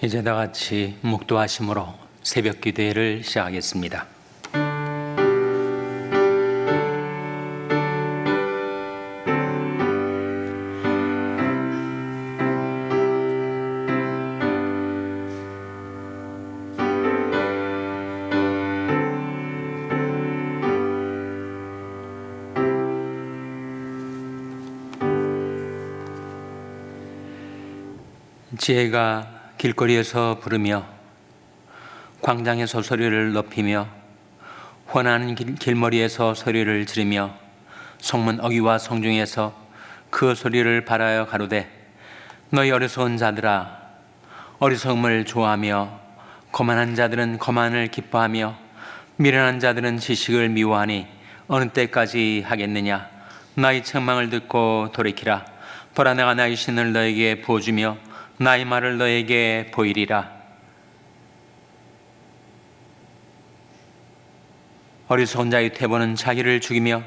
이제 다 같이 묵도하심으로 새벽 기도회를 시작하겠습니다. 지혜가 길거리에서 부르며 광장에서 소리를 높이며 환하는 길머리에서 소리를 지르며 성문 어귀와 성중에서 그 소리를 바라여 가로되 너희 어리석은 자들아 어리석음을 좋아하며 거만한 자들은 거만을 기뻐하며 미련한 자들은 지식을 미워하니 어느 때까지 하겠느냐. 나의 책망을 듣고 돌이키라. 보라 내가 나의 신을 너에게 부어주며 나의 말을 너에게 보이리라. 어리석은 자의 퇴보는 자기를 죽이며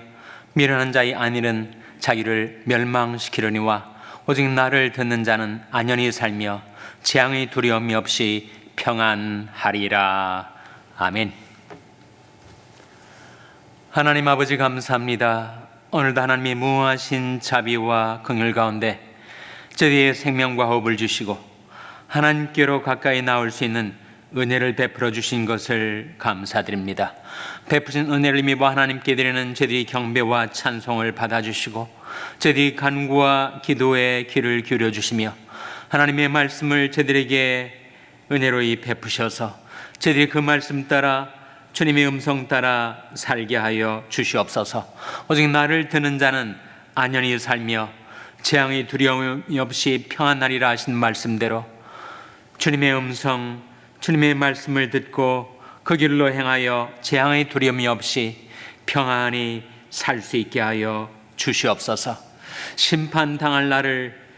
미련한 자의 안일은 자기를 멸망시키려니와 오직 나를 듣는 자는 안연히 살며 재앙의 두려움이 없이 평안하리라. 아멘. 하나님 아버지 감사합니다. 오늘도 하나님의 무한하신 자비와 긍휼 가운데 저희의 생명과 호흡을 주시고 하나님께로 가까이 나올 수 있는 은혜를 베풀어 주신 것을 감사드립니다. 베푸신 은혜를 힘입어 하나님께 드리는 저희의 경배와 찬송을 받아주시고 저희의 간구와 기도에 귀를 기울여 주시며 하나님의 말씀을 저희에게 은혜로이 베푸셔서 저희들이 그 말씀 따라 주님의 음성 따라 살게 하여 주시옵소서. 오직 나를 듣는 자는 안연히 살며 재앙의 두려움이 없이 평안하리라 하신 말씀대로 주님의 음성, 주님의 말씀을 듣고 그 길로 행하여 재앙의 두려움이 없이 평안히 살 수 있게 하여 주시옵소서. 심판당할 날을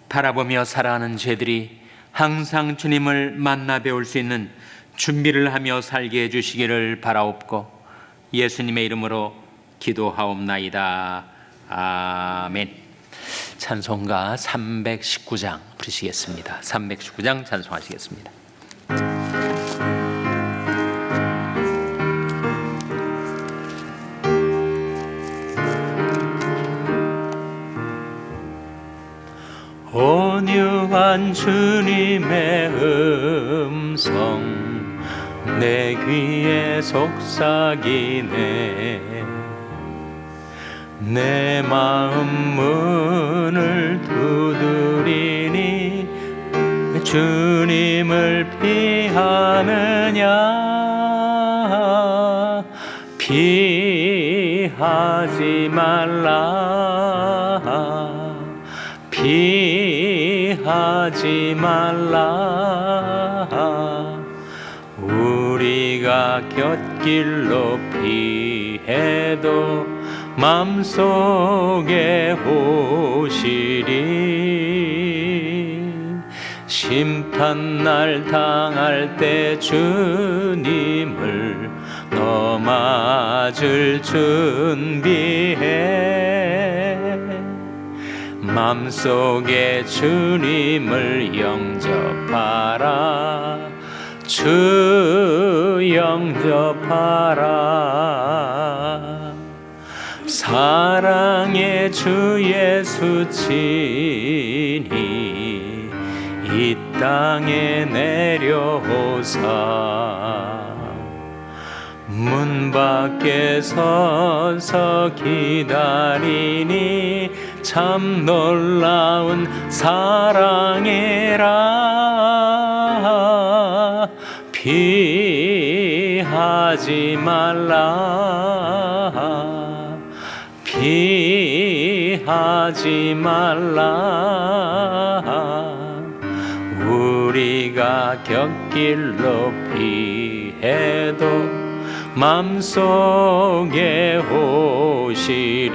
바라보며 살아가는 죄들이 항상 주님을 만나 배울 수 있는 준비를 하며 살게 해주시기를 바라옵고 예수님의 이름으로 기도하옵나이다. 아멘. 찬송가 319장 부르시겠습니다. 319장 찬송하시겠습니다. 온유한 주님의 음성 내 귀에 속삭이네. 내 마음 문을 두드리니 주님을 피하느냐. 피하지 말라. 피하지 말라. 우리가 곁길로 피해도 맘속에 오시리. 심판날 당할 때 주님을 너 맞을 준비해. 맘속에 주님을 영접하라. 주 영접하라. 사랑의 주 예수 친히 이 땅에 내려오사 문 밖에 서서 기다리니 참 놀라운 사랑이라. 피하지 말라. 피하지 말라. 우리가 곁길로 피해도 맘속에 오시리.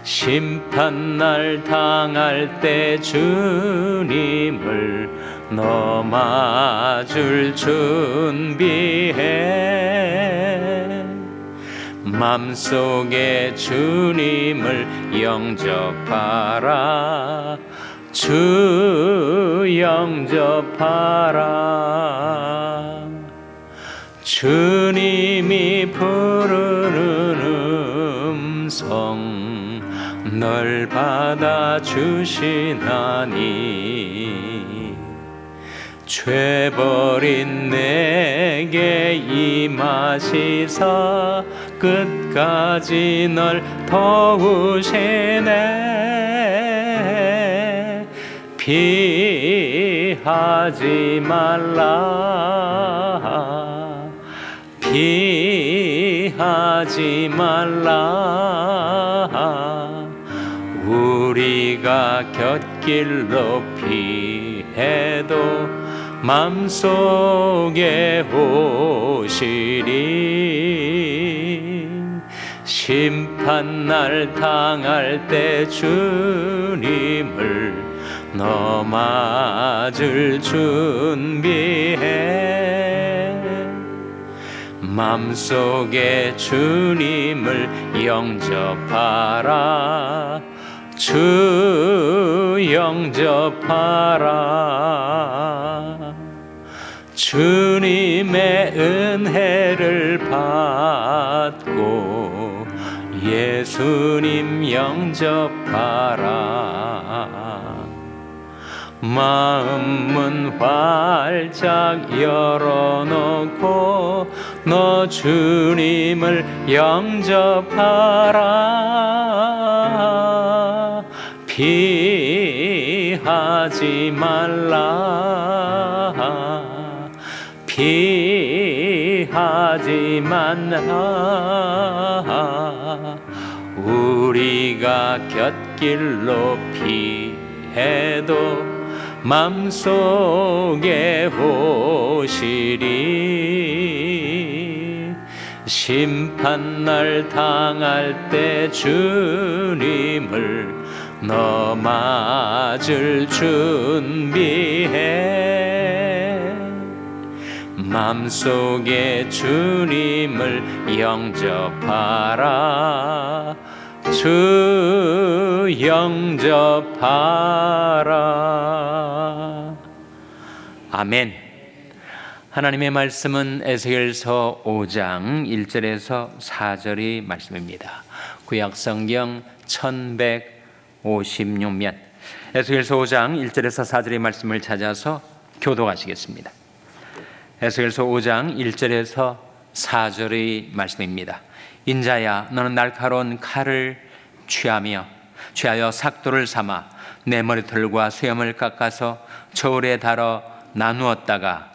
심판날 당할 때 주님을 너 맞을 준비해. 맘속에 주님을 영접하라. 주 영접하라. 주님이 부르는 음성 널 받아주시나니 죄버린 내게 임하시사 끝까지 널 도우시네. 피하지 말라. 피하지 말라. 우리가 곁길로 피해도 맘속에 오시리. 심판날 당할 때 주님을 너 맞을 준비해. 맘속에 주님을 영접하라. 주 영접하라. 주님의 은혜를 받고 예수님 영접하라. 마음문 활짝 열어놓고 너 주님을 영접하라. 피하지 말라. 피하지 말라. 우리가 곁길로 피해도 맘속에 오시리. 심판날 당할 때 주님을 너 맞을 준비해. 맘속에 주님을 영접하라. 주 영접하라. 아멘. 하나님의 말씀은 에스겔서 5장 1절에서 4절의 말씀입니다. 구약성경 1156면 에스겔서 5장 1절에서 4절의 말씀을 찾아서 교독하시겠습니다. 에스겔서 5장 1절에서 4절의 말씀입니다. 인자야, 너는 날카로운 칼을 취하여 삭도를 삼아 내 머리털과 수염을 깎아서 저울에 달아 나누었다가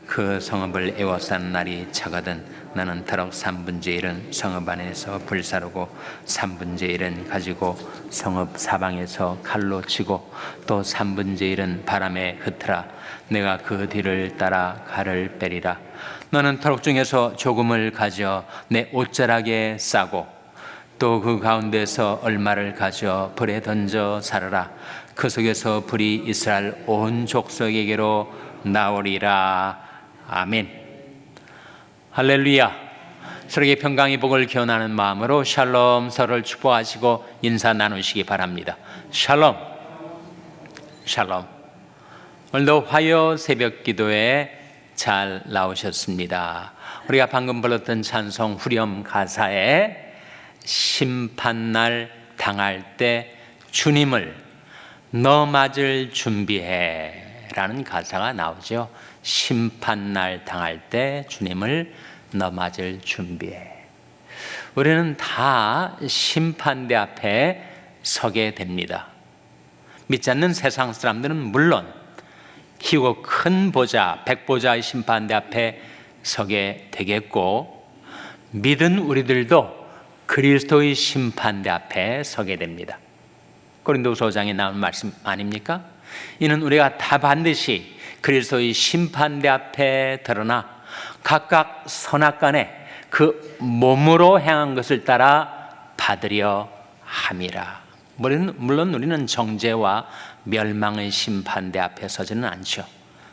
그 성읍을 에워싼 날이 차거든 나는 터럭 3분의 1은 성읍 안에서 불사르고 3분의 1은 가지고 성읍 사방에서 칼로 치고 또 3분의 1은 바람에 흩으라. 내가 그 뒤를 따라 칼을 빼리라. 너는 터럭 중에서 조금을 가져 내 옷자락에 싸고 또 그 가운데서 얼마를 가져 불에 던져 살아라. 그 속에서 불이 이스라엘 온 족속에게로 나오리라. 아멘. 할렐루야. 서로에게 평강의 복을 기원하는 마음으로 샬롬, 서로를 축복하시고 인사 나누시기 바랍니다. 샬롬. 샬롬. 오늘도 화요 새벽 기도에 잘 나오셨습니다. 우리가 방금 불렀던 찬송 후렴 가사에 심판날 당할 때 주님을 너 맞을 준비해 라는 가사가 나오죠. 심판날 당할 때 주님을 너 맞을 준비해. 우리는 다 심판대 앞에 서게 됩니다. 믿지 않는 세상 사람들은 물론 희고 큰 보좌, 백보좌의 심판대 앞에 서게 되겠고, 믿은 우리들도 그리스도의 심판대 앞에 서게 됩니다. 고린도후서 5장에 나온 말씀 아닙니까? 이는 우리가 다 반드시 그리스도의 심판대 앞에 드러나 각각 선악간에 그 몸으로 행한 것을 따라 받으려 함이라. 물론 우리는 정죄와 멸망의 심판대 앞에 서지는 않죠.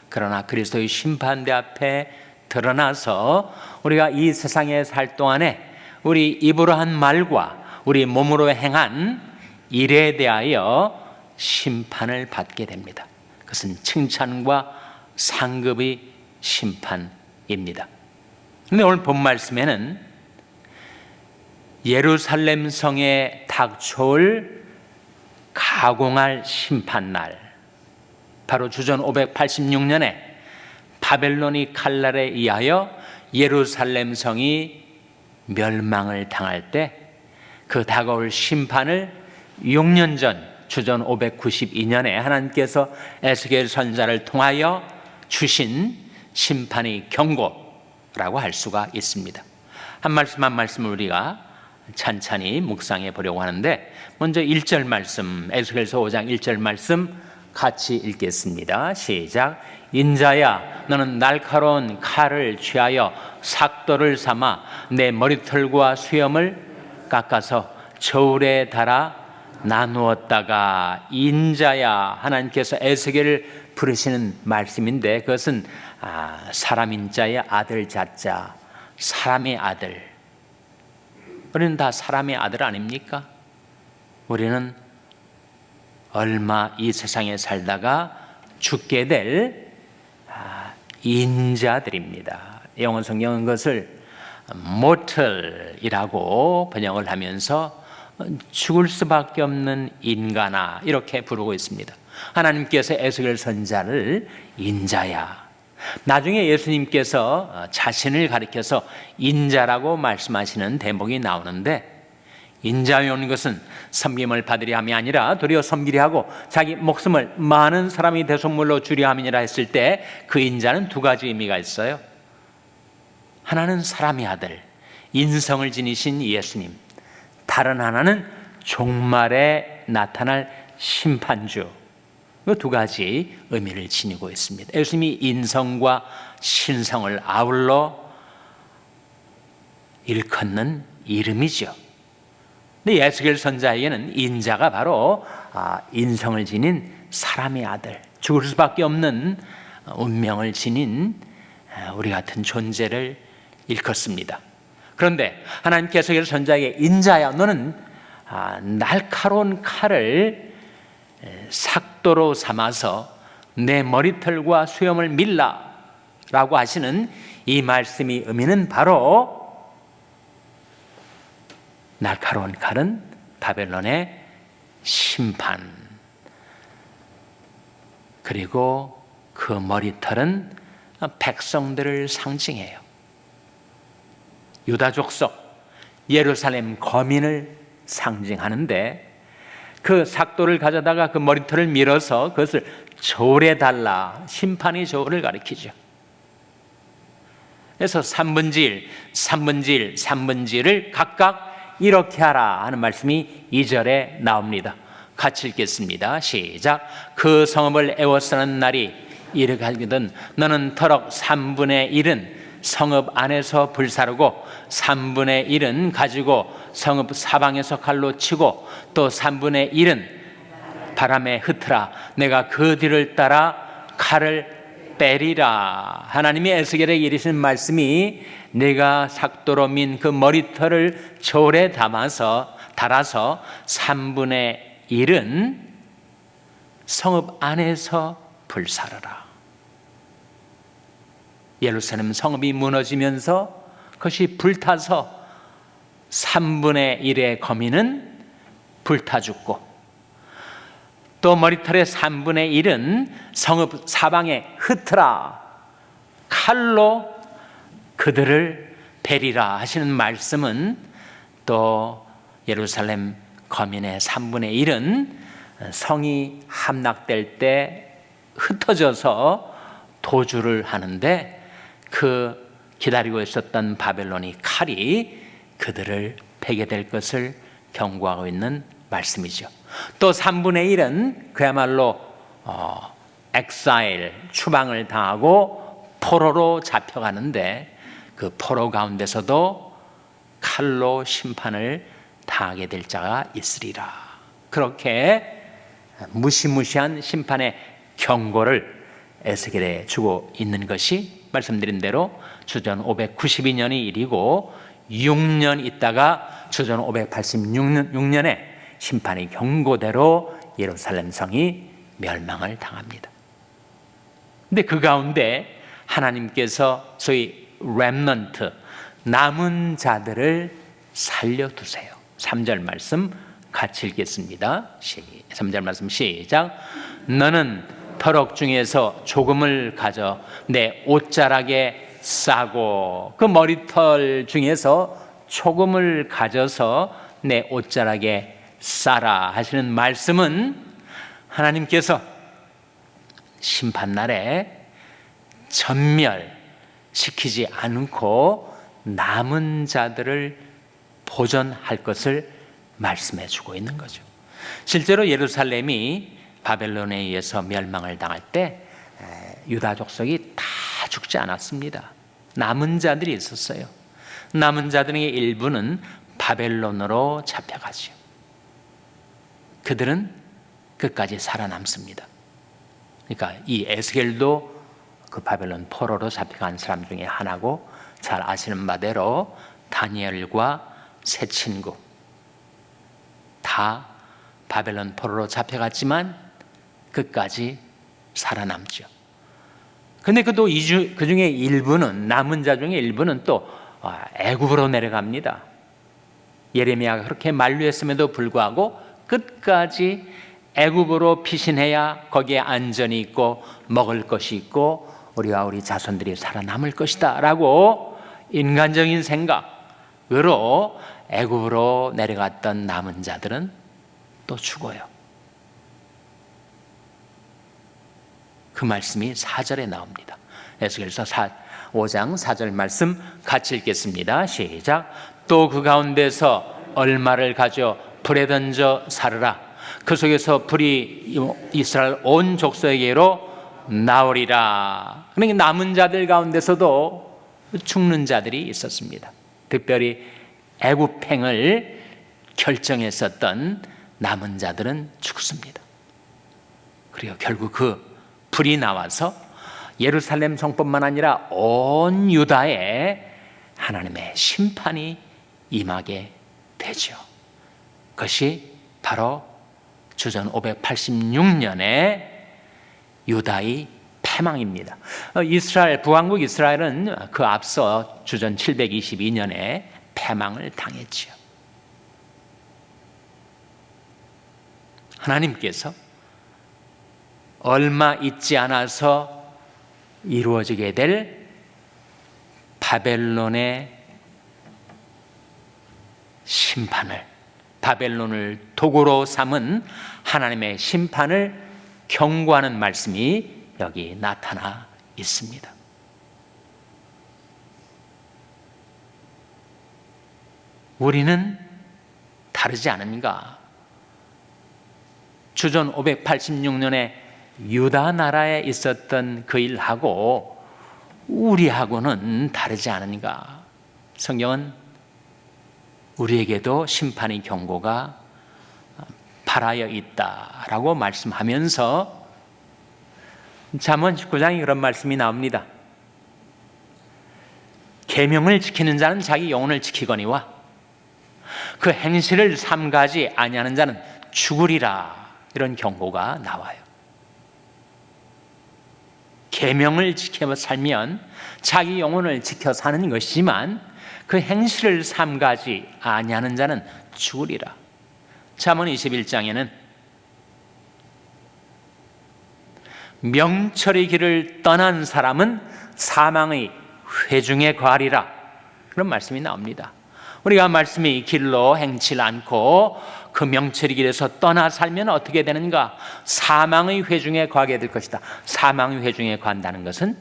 그러나 그리스도의 심판대 앞에 드러나서 우리가 이 세상에 살 동안에 우리 입으로 한 말과 우리 몸으로 행한 일에 대하여 심판을 받게 됩니다. 그것은 칭찬과 상급의 심판입니다. 그런데 오늘 본 말씀에는 예루살렘 성에 닥쳐올 가공할 심판날, 바로 주전 586년에 바벨론이 칼날에 의하여 예루살렘 성이 멸망을 당할 때 그 다가올 심판을 6년 전 주전 592년에 하나님께서 에스겔 선지자를 통하여 주신 심판의 경고라고 할 수가 있습니다. 한 말씀 한 말씀을 우리가 찬찬히 묵상해 보려고 하는데, 먼저 1절 말씀, 에스겔서 5장 1절 말씀 같이 읽겠습니다. 시작. 인자야, 너는 날카로운 칼을 취하여 삭도를 삼아 내 머리털과 수염을 깎아서 저울에 달아 나누었다가. 인자야, 하나님께서 에스겔을 부르시는 말씀인데, 그것은 사람 인자의 아들 자자, 사람의 아들. 우리는 다 사람의 아들 아닙니까? 우리는 얼마 이 세상에 살다가 죽게 될 인자들입니다. 영어 성경은 그것을 mortal이라고 번역을 하면서 죽을 수밖에 없는 인간아, 이렇게 부르고 있습니다. 하나님께서 에스겔 선지자를 인자야. 나중에 예수님께서 자신을 가리켜서 인자라고 말씀하시는 대목이 나오는데, 인자에 온 것은 섬김을 받으려 함이 아니라 도리어 섬기려 하고 자기 목숨을 많은 사람이 대속물로 주려 함이니라 했을 때 그 인자는 두 가지 의미가 있어요. 하나는 사람의 아들, 인성을 지니신 예수님. 다른 하나는 종말에 나타날 심판주. 그 두 가지 의미를 지니고 있습니다. 예수님이 인성과 신성을 아울러 일컫는 이름이죠. 근데 에스겔 선지자에게는 인자가 바로 인성을 지닌 사람의 아들, 죽을 수밖에 없는 운명을 지닌 우리 같은 존재를 일컫습니다. 그런데 하나님께서 에스겔 선지자에게 인자야, 너는 날카로운 칼을 삭도로 삼아서 내 머리털과 수염을 밀라 라고 하시는 이 말씀의 의미는 바로, 날카로운 칼은 바벨론의 심판, 그리고 그 머리털은 백성들을 상징해요. 유다 족속, 예루살렘 거민을 상징하는데, 그 삭도를 가져다가 그 머리털을 밀어서 그것을 저울에 달라, 심판의 저울을 가리키죠. 그래서 3분의 1, 3분의 1, 3분의 1을 각각 이렇게 하라 하는 말씀이 2절에 나옵니다. 같이 읽겠습니다. 시작. 그 성읍을 애워싸는 날이 이르거든 너는 터럭 3분의 1은 성읍 안에서 불사르고 3분의 1은 가지고 성읍 사방에서 칼로 치고 또 3분의 1은 바람에 흩으라. 내가 그 뒤를 따라 칼을 빼리라. 하나님이 에스겔에게 이르신 말씀이, 내가 삭도로 민 그 머리털을 저울에 달아서 3분의 1은 성읍 안에서 불사르라. 예루살렘 성읍이 무너지면서 그것이 불타서 3분의 1의 거민은 불타 죽고, 또 머리털의 3분의 1은 성읍 사방에 흩으라. 칼로 그들을 베리라 하시는 말씀은, 또 예루살렘 거민의 3분의 1은 성이 함락될 때 흩어져서 도주를 하는데, 그 기다리고 있었던 바벨론이 칼이 그들을 베게 될 것을 경고하고 있는 말씀이죠. 또 3분의 1은 그야말로 엑사일, 추방을 당하고 포로로 잡혀가는데, 그 포로 가운데서도 칼로 심판을 당하게 될 자가 있으리라. 그렇게 무시무시한 심판의 경고를 에스겔에 주고 있는 것이 말씀드린 대로 주전 592년의 일이고 6년 있다가 주전 586년에 심판의 경고대로 예루살렘 성이 멸망을 당합니다. 근데 그 가운데 하나님께서 소위 렘넌트, 남은 자들을 살려두세요. 3절 말씀 같이 읽겠습니다. 3절 말씀 시작. 너는 터럭 중에서 조금을 가져 내 옷자락에 싸고, 그 머리털 중에서 조금을 가져서 내 옷자락에 싸라 하시는 말씀은 하나님께서 심판날에 전멸시키지 않고 남은 자들을 보존할 것을 말씀해 주고 있는 거죠. 실제로 예루살렘이 바벨론에 의해서 멸망을 당할 때 유다 족속이 다 죽지 않았습니다. 남은 자들이 있었어요. 남은 자들의 일부는 바벨론으로 잡혀가죠. 그들은 끝까지 살아남습니다. 그러니까 이 에스겔도 그 바벨론 포로로 잡혀간 사람 중에 하나고, 잘 아시는 바대로 다니엘과 세 친구 다 바벨론 포로로 잡혀갔지만 끝까지 살아남죠. 근데 그 중에 일부는, 남은 자 중에 일부는 또 애굽으로 내려갑니다. 예레미야가 그렇게 만류했음에도 불구하고 끝까지 애굽으로 피신해야 거기에 안전이 있고 먹을 것이 있고 우리와 우리 자손들이 살아남을 것이다 라고 인간적인 생각으로 애굽으로 내려갔던 남은 자들은 또 죽어요. 그 말씀이 4절에 나옵니다. 에스겔서 5장 4절 말씀 같이 읽겠습니다. 시작. 또 그 가운데서 얼마를 가져 불에 던져 사르라. 그 속에서 불이 이스라엘 온 족속에게로 나오리라. 그러니까 남은 자들 가운데서도 죽는 자들이 있었습니다. 특별히 애굽행을 결정했었던 남은 자들은 죽습니다. 그리고 결국 그 불이 나와서 예루살렘 성뿐만 아니라 온 유다에 하나님의 심판이 임하게 되죠. 그것이 바로 주전 586년에 유다의 패망입니다. 이스라엘, 부왕국 이스라엘은 그 앞서 주전 722년에 패망을 당했지요. 하나님께서 얼마 있지 않아서 이루어지게 될 바벨론의 심판을, 바벨론을 도구로 삼은 하나님의 심판을 경고하는 말씀이 여기 나타나 있습니다. 우리는 다르지 않은가? 주전 586년에 유다 나라에 있었던 그 일하고 우리하고는 다르지 않은가? 성경은 우리에게도 심판의 경고가 발하여 있다라고 말씀하면서 잠언 19장에 그런 말씀이 나옵니다. 계명을 지키는 자는 자기 영혼을 지키거니와 그 행실을 삼가지 아니하는 자는 죽으리라. 이런 경고가 나와요. 계명을 지켜 살면 자기 영혼을 지켜 사는 것이지만 그 행실을 삼가지 아니하는 자는 죽으리라. 잠언 21장에는 명철의 길을 떠난 사람은 사망의 회중에 거하리라. 그런 말씀이 나옵니다. 우리가 말씀이 길로 행치 않고 그 명철의 길에서 떠나 살면 어떻게 되는가? 사망의 회중에 거하게 될 것이다. 사망의 회중에 거한다는 것은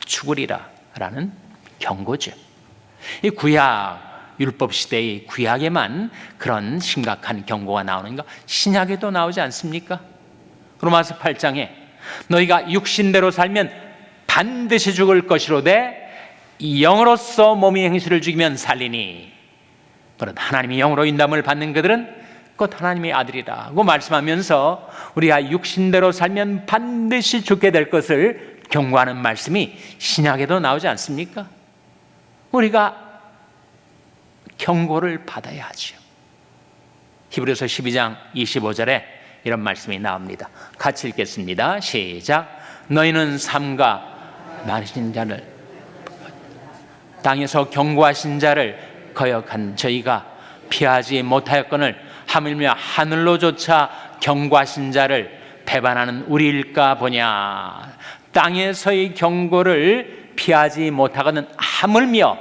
죽으리라 라는 경고죠. 이 구약 율법 시대의 구약에만 그런 심각한 경고가 나오는가? 신약에도 나오지 않습니까? 로마서 8장에 너희가 육신대로 살면 반드시 죽을 것이로되 영으로서 몸의 행실을 죽이면 살리니 그런 하나님의 영으로 인담을 받는 그들은 곧 하나님의 아들이라고 말씀하면서 우리가 육신대로 살면 반드시 죽게 될 것을 경고하는 말씀이 신약에도 나오지 않습니까? 우리가 경고를 받아야 하죠. 히브리서 12장 25절에 이런 말씀이 나옵니다. 같이 읽겠습니다. 시작. 너희는 삼가 많으신 자를, 땅에서 경고하신 자를 거역한 저희가 피하지 못하였거늘 하물며 하늘로조차 경고하신 자를 배반하는 우리일까 보냐. 땅에서의 경고를 피하지 못하거든 하물며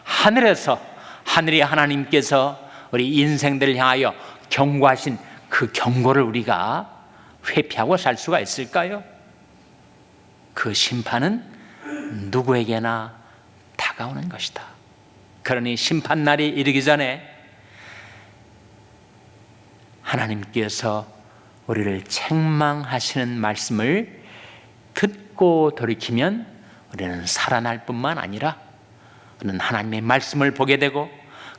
하늘에서, 하늘이 하나님께서 우리 인생들을 향하여 경고하신 그 경고를 우리가 회피하고 살 수가 있을까요? 그 심판은 누구에게나 다가오는 것이다. 그러니 심판날이 이르기 전에 하나님께서 우리를 책망하시는 말씀을 듣고 돌이키면 우리는 살아날 뿐만 아니라 우리는 하나님의 말씀을 보게 되고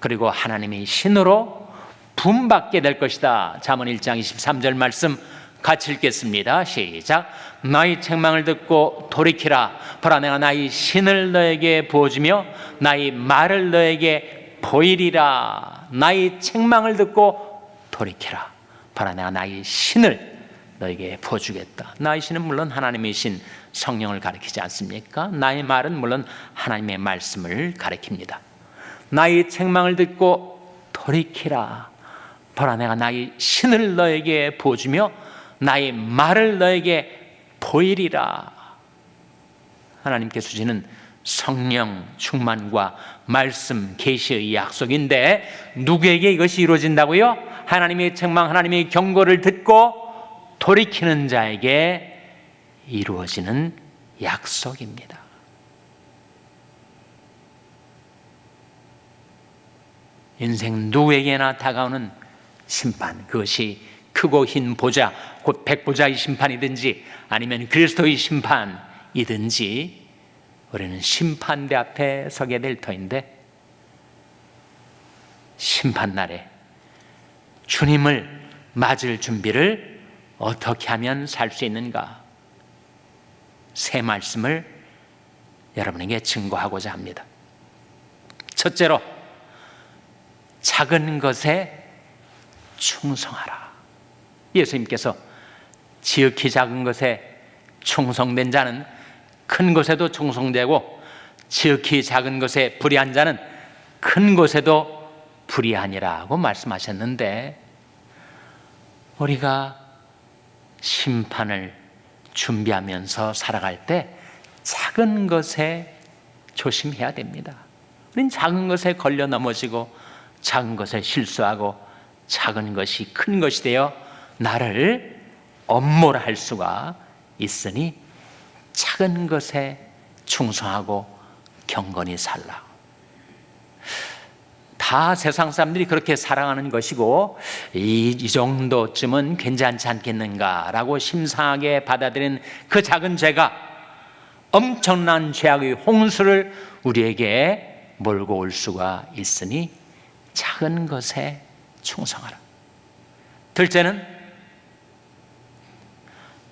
그리고 하나님의 신으로 부음받게 될 것이다. 잠언 1장 23절 말씀 같이 읽겠습니다. 시작. 나의 책망을 듣고 돌이키라. 보라 내가 나의 신을 너에게 부어주며 나의 말을 너에게 보이리라. 나의 책망을 듣고 돌이키라. 보라 내가 나의 신을 너에게 부어주겠다. 나의 신은 물론 하나님의 신 성령을 가리키지 않습니까? 나의 말은 물론 하나님의 말씀을 가리킵니다. 나의 책망을 듣고 돌이키라. 보라 내가 나의 신을 너에게 부어주며 나의 말을 너에게 보이리라. 하나님께 주시는 성령 충만과 말씀 계시의 약속인데 누구에게 이것이 이루어진다고요? 하나님의 책망, 하나님의 경고를 듣고 돌이키는 자에게 이루어지는 약속입니다. 인생 누구에게나 다가오는 심판, 그것이 크고 흰 보좌, 곧 백보좌의 심판이든지 아니면 그리스도의 심판이든지 우리는 심판대 앞에 서게 될 터인데, 심판날에 주님을 맞을 준비를 어떻게 하면 살 수 있는가? 세 말씀을 여러분에게 증거하고자 합니다. 첫째로, 작은 것에 충성하라. 예수님께서 지극히 작은 것에 충성된 자는 큰 것에도 충성되고 지극히 작은 것에 불의한 자는 큰 것에도 불의하니라고 말씀하셨는데, 우리가 심판을 준비하면서 살아갈 때 작은 것에 조심해야 됩니다. 우린 작은 것에 걸려 넘어지고 작은 것에 실수하고 작은 것이 큰 것이 되어 나를 엄몰할 수가 있으니 작은 것에 충성하고 경건히 살라. 다 세상 사람들이 그렇게 살아가는 것이고 이 정도쯤은 괜찮지 않겠는가라고 심상하게 받아들이는 그 작은 죄가 엄청난 죄악의 홍수를 우리에게 몰고 올 수가 있으니 작은 것에 충성하라. 둘째는,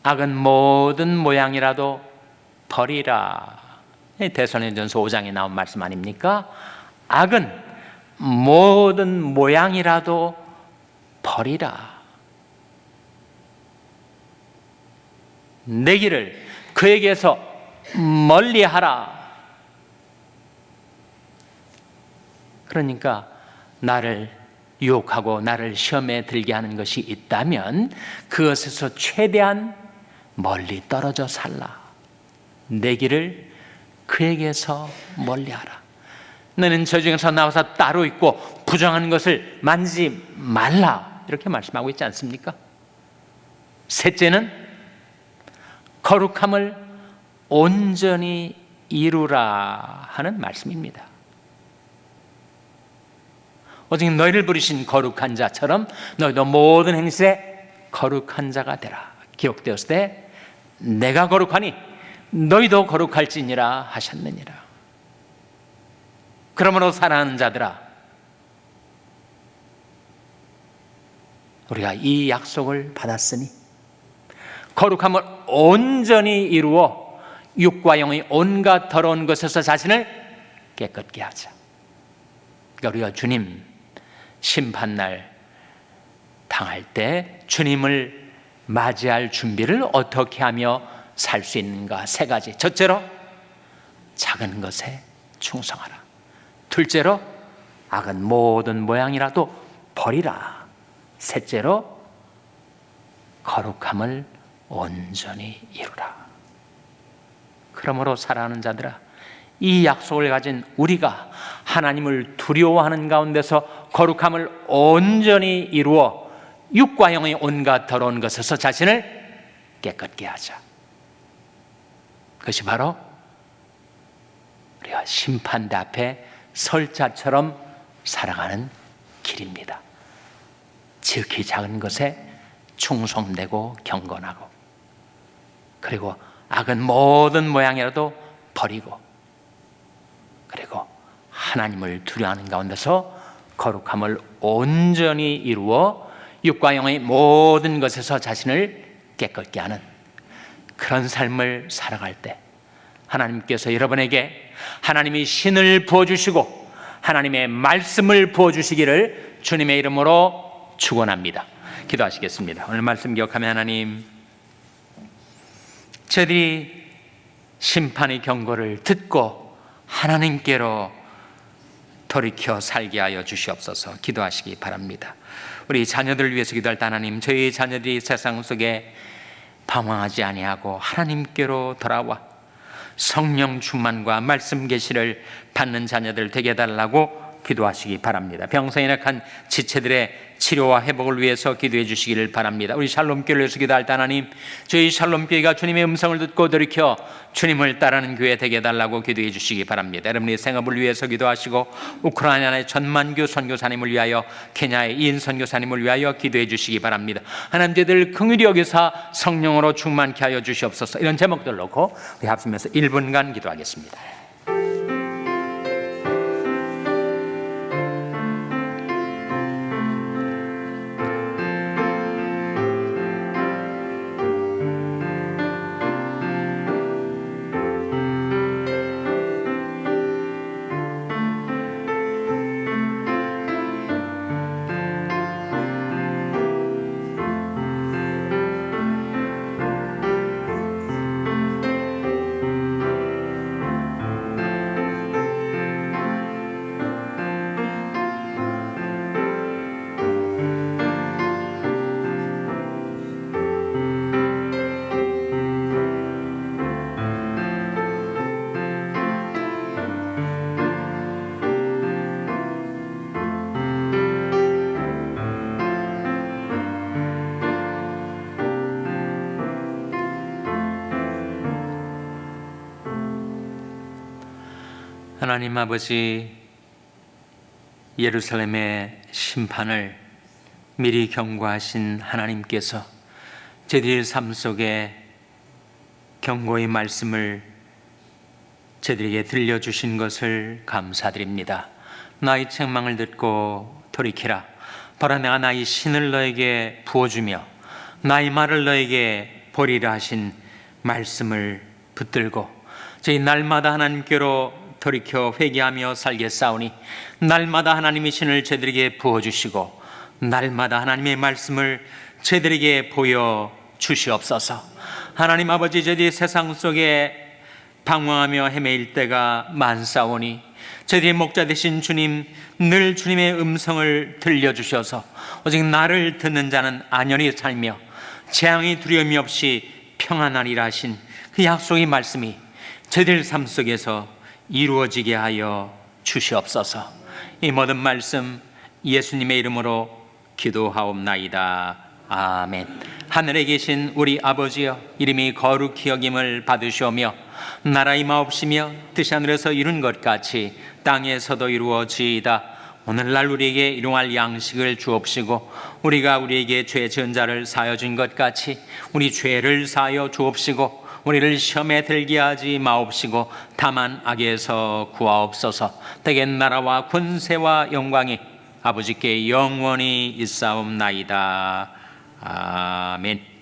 악은 모든 모양이라도 버리라. 데살로니가전서 5장에 나온 말씀 아닙니까? 악은 모든 모양이라도 버리라. 내 길을 그에게서 멀리하라. 그러니까 나를 유혹하고 나를 시험에 들게 하는 것이 있다면 그것에서 최대한 멀리 떨어져 살라. 내 길을 그에게서 멀리하라. 너는 저 중에서 나와서 따로 있고 부정한 것을 만지지 말라. 이렇게 말씀하고 있지 않습니까? 셋째는, 거룩함을 온전히 이루라 하는 말씀입니다. 오직 너희를 부르신 거룩한 자처럼 너희도 모든 행실에 거룩한 자가 되라. 기록되었을 때 내가 거룩하니 너희도 거룩할지니라 하셨느니라. 그러므로 사랑하는 자들아, 우리가 이 약속을 받았으니 거룩함을 온전히 이루어 육과 영의 온갖 더러운 것에서 자신을 깨끗게 하자. 그러니까 우리가 주님 심판날 당할 때 주님을 맞이할 준비를 어떻게 하며 살 수 있는가? 3가지. 첫째로, 작은 것에 충성하라. 둘째로, 악은 모든 모양이라도 버리라. 셋째로, 거룩함을 온전히 이루라. 그러므로 사랑하는 자들아, 이 약속을 가진 우리가 하나님을 두려워하는 가운데서 거룩함을 온전히 이루어 육과 영의 온갖 더러운 것에서 자신을 깨끗게 하자. 그것이 바로 우리가 심판대 앞에 설 자처럼 살아가는 길입니다. 지극히 작은 것에 충성되고 경건하고, 그리고 악은 모든 모양이라도 버리고, 그리고 하나님을 두려워하는 가운데서 거룩함을 온전히 이루어 육과 영의 모든 것에서 자신을 깨끗게 하는 그런 삶을 살아갈 때 하나님께서 여러분에게 하나님이 신을 부어주시고 하나님의 말씀을 부어주시기를 주님의 이름으로 축원합니다. 기도하시겠습니다. 오늘 말씀 기억하며, 하나님, 저희들이 심판의 경고를 듣고 하나님께로 돌이켜 살게 하여 주시옵소서. 기도하시기 바랍니다. 우리 자녀들을 위해서 기도할 때, 하나님, 저희 자녀들이 세상 속에 방황하지 아니하고 하나님께로 돌아와 성령 충만과 말씀 계시를 받는 자녀들 되게 해달라고 기도하시기 바랍니다. 병상에 약한 지체들의 치료와 회복을 위해서 기도해 주시기를 바랍니다. 우리 샬롬교회를 위해서 기도할 때, 하나님, 저희 샬롬교회가 주님의 음성을 듣고 돌이켜 주님을 따르는 교회 되게 해달라고 기도해 주시기 바랍니다. 여러분의 생업을 위해서 기도하시고, 우크라이나의 전만교 선교사님을 위하여, 케냐의 이인 선교사님을 위하여 기도해 주시기 바랍니다. 하나님, 저희들 긍휼히 여기사 성령으로 충만케 하여 주시옵소서. 이런 제목들 놓고 우리 합심해서 1분간 기도하겠습니다. 하나님 아버지, 예루살렘의 심판을 미리 경고하신 하나님께서 저희들 삶 속에 경고의 말씀을 저희들에게 들려주신 것을 감사드립니다. 나의 책망을 듣고 돌이키라. 바로 내가 나의 신을 너에게 부어주며 나의 말을 너에게 보리라 하신 말씀을 붙들고 저희 날마다 하나님께로 돌이켜 회개하며 살겠사오니, 날마다 하나님의 신을 저희들에게 부어주시고 날마다 하나님의 말씀을 저희들에게 보여주시옵소서. 하나님 아버지, 저희들이 세상 속에 방황하며 헤매일 때가 많사오니 저희들의 목자 되신 주님, 늘 주님의 음성을 들려주셔서 오직 나를 듣는 자는 안연히 살며 재앙이 두려움이 없이 평안하리라 하신 그 약속의 말씀이 저희들 삶 속에서 이루어지게 하여 주시옵소서. 이 모든 말씀 예수님의 이름으로 기도하옵나이다. 아멘. 하늘에 계신 우리 아버지여, 이름이 거룩히 여김을 받으시오며 나라의 마옵시며 뜻이 하늘에서 이룬 것 같이 땅에서도 이루어지이다. 오늘날 우리에게 일용할 양식을 주옵시고 우리가 우리에게 죄 지은 자를 사하여 준 것 같이 우리 죄를 사하여 주옵시고 우리를 시험에 들게 하지 마옵시고 다만 악에서 구하옵소서. 대개 나라와 권세와 영광이 아버지께 영원히 있사옵나이다. 아멘.